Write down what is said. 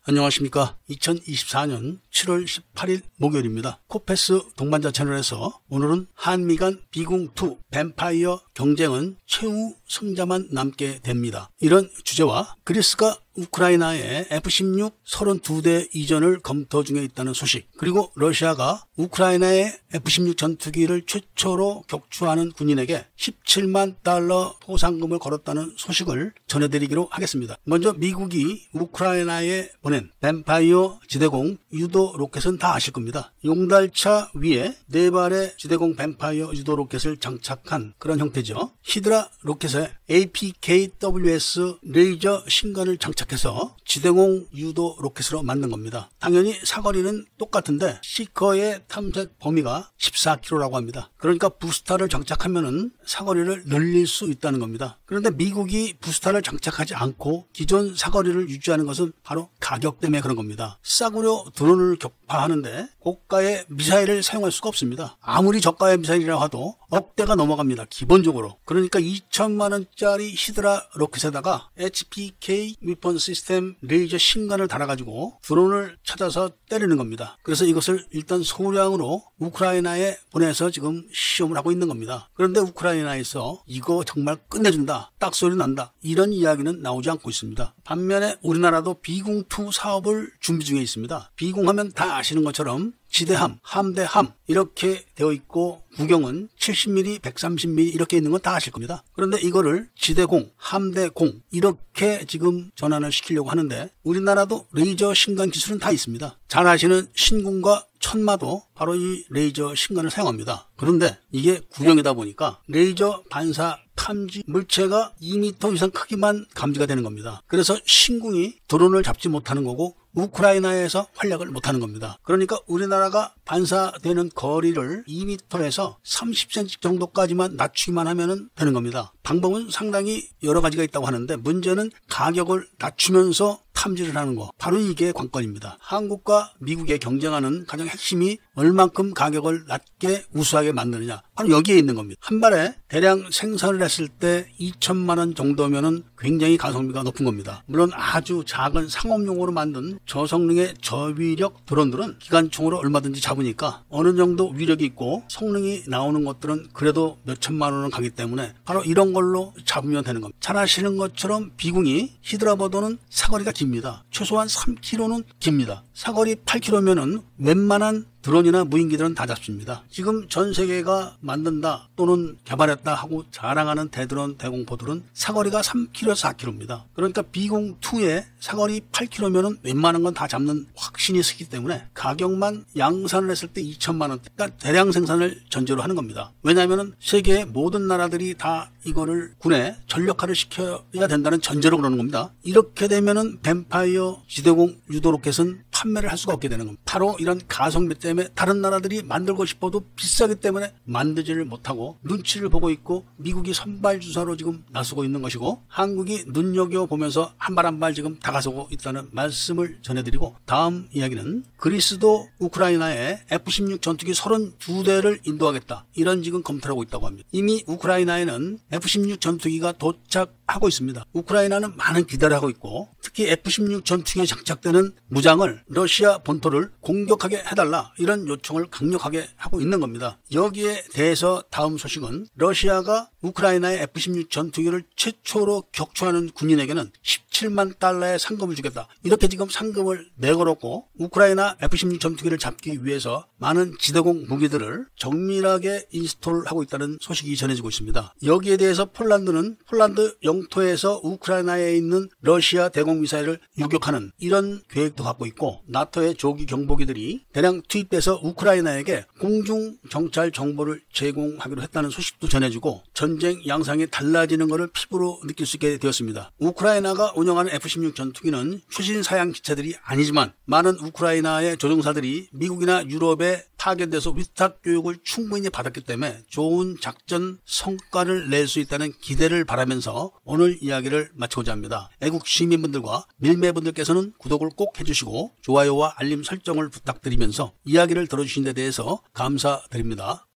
안녕하십니까. 2024년 7월 18일 목요일입니다. 코페스 동반자 채널에서 오늘은 한미 간 비공2 뱀파이어 경쟁은 최후 승자만 남게 됩니다. 이런 주제와 그리스가 우크라이나에 F-16 32대 이전을 검토 중에 있다는 소식, 그리고 러시아가 우크라이나에 F-16 전투기를 최초로 격추하는 군인에게 17만 달러 포상금을 걸었다는 소식을 전해드리기로 하겠습니다. 먼저 미국이 우크라이나에 보낸 뱀파이어 지대공 유도 로켓은 다 아실 겁니다. 용달차 위에 4발의 지대공 뱀파이어 유도 로켓을 장착한 그런 형태죠. 히드라 로켓에 APKWS 레이저 신관을 장착해서 지대공 유도 로켓으로 만든 겁니다. 당연히 사거리는 똑같은데 시커의 탐색 범위가 14km라고 합니다. 그러니까 부스타를 장착하면은 사거리를 늘릴 수 있다는 겁니다. 그런데 미국이 부스타를 장착하지 않고 기존 사거리를 유지하는 것은 바로 가격 때문에 그런 겁니다. 싸구려 드론을 격파하는데 고가의 미사일을 사용할 수가 없습니다. 아무리 저가의 미사일이라고 해도 억대가 넘어갑니다. 기본적으로. 그러니까 2천만 원짜리 히드라 로켓에다가 HPK 위펀 시스템 레이저 신관을 달아가지고 드론을 찾아서 때리는 겁니다. 그래서 이것을 일단 소량으로 우크라이나에 보내서 지금 시험을 하고 있는 겁니다. 그런데 우크라이나에서 이거 정말 끝내준다, 딱 소리 난다, 이런 이야기는 나오지 않고 있습니다. 반면에 우리나라도 비공2 사업을 준비 중에 있습니다. 비공하면 다 아시는 것처럼 지대함, 함대함 이렇게 되어 있고 구경은 70mm, 130mm 이렇게 있는 건 다 아실 겁니다. 그런데 이거를 지대공, 함대공 이렇게 지금 전환을 시키려고 하는데 우리나라도 레이저 신관 기술은 다 있습니다. 잘 아시는 신궁과 천마도 바로 이 레이저 신관을 사용합니다. 그런데 이게 구경이다 보니까 레이저 반사 탐지 물체가 2m 이상 크기만 감지가 되는 겁니다. 그래서 신궁이 드론을 잡지 못하는 거고 우크라이나에서 활약을 못하는 겁니다. 그러니까 우리나라가 반사되는 거리를 2m에서 30cm 정도까지만 낮추기만 하면 되는 겁니다. 방법은 상당히 여러 가지가 있다고 하는데 문제는 가격을 낮추면서 탐지를 하는 거, 바로 이게 관건입니다. 한국과 미국의 경쟁하는 가장 핵심이 얼만큼 가격을 낮게 우수하게 만드느냐, 바로 여기에 있는 겁니다. 한 발에 대량 생산을 했을 때 2천만 원 정도면은 굉장히 가성비가 높은 겁니다. 물론 아주 작은 상업용으로 만든 저성능의 저위력 드론들은 기관총으로 얼마든지 잡으니까 어느 정도 위력이 있고 성능이 나오는 것들은 그래도 몇 천만 원은 가기 때문에 바로 이런 걸로 잡으면 되는 겁니다. 잘 아시는 것처럼 비공이 히드라보다는 사거리가 깁니다. 최소한 3km는 깁니다. 사거리 8km면은 웬만한 드론이나 무인기들은 다 잡습니다. 지금 전 세계가 만든다 또는 개발했다 하고 자랑하는 대드론, 대공포들은 사거리가 3km에서 4km입니다. 그러니까 비공2의 사거리 8km면은 웬만한 건 다 잡는 확신이 있기 때문에 가격만 양산을 했을 때 2천만 원, 그러니까 대량 생산을 전제로 하는 겁니다. 왜냐하면은 세계의 모든 나라들이 다 이거를 군에 전력화를 시켜야 된다는 전제로 그러는 겁니다. 이렇게 되면은 뱀파이어 지대공 유도 로켓은 판매를 할 수가 없게 되는 겁니다. 바로 이런 가성비 때문에 다른 나라들이 만들고 싶어도 비싸기 때문에 만들지를 못하고 눈치를 보고 있고 미국이 선발주사로 지금 나서고 있는 것이고 한국이 눈여겨보면서 한 발 한 발 지금 다가서고 있다는 말씀을 전해드리고, 다음 이야기는 그리스도 우크라이나에 F-16 전투기 32대를 인도하겠다, 이런 지금 검토를 하고 있다고 합니다. 이미 우크라이나에는 F-16 전투기가 도착하고 있습니다. 우크라이나는 많은 기대를 하고 있고 특히 F-16 전투기에 장착되는 무장을 러시아 본토를 공격하게 해달라, 이런 요청을 강력하게 하고 있는 겁니다. 여기에 대해서 다음 소식은 러시아가 우크라이나의 F-16 전투기를 최초로 격추하는 군인에게는 17만 달러의 상금을 주겠다, 이렇게 지금 상금을 내걸었고 우크라이나 F-16 전투기를 잡기 위해서 많은 지대공 무기들을 정밀하게 인스톨하고 있다는 소식이 전해지고 있습니다. 여기에 대해서 폴란드는 폴란드 영토에서 우크라이나에 있는 러시아 대공 미사일을 유격하는 이런 계획도 갖고 있고 나토의 조기 경보기들이 대량 투입돼서 우크라이나에게 공중 정찰 정보를 제공하기로 했다는 소식도 전해지고 전쟁 양상이 달라지는 것을 피부로 느낄 수 있게 되었습니다. 우크라이나가 운영하는 F-16 전투기는 최신 사양 기체들이 아니지만 많은 우크라이나의 조종사들이 미국이나 유럽에 파견돼서 위탁 교육을 충분히 받았기 때문에 좋은 작전 성과를 낼 수 있다는 기대를 바라면서 오늘 이야기를 마치고자 합니다. 애국 시민분들과 밀매분들께서는 구독을 꼭 해주시고 좋아요와 알림 설정을 부탁드리면서 이야기를 들어주신 데 대해서 감사드립니다.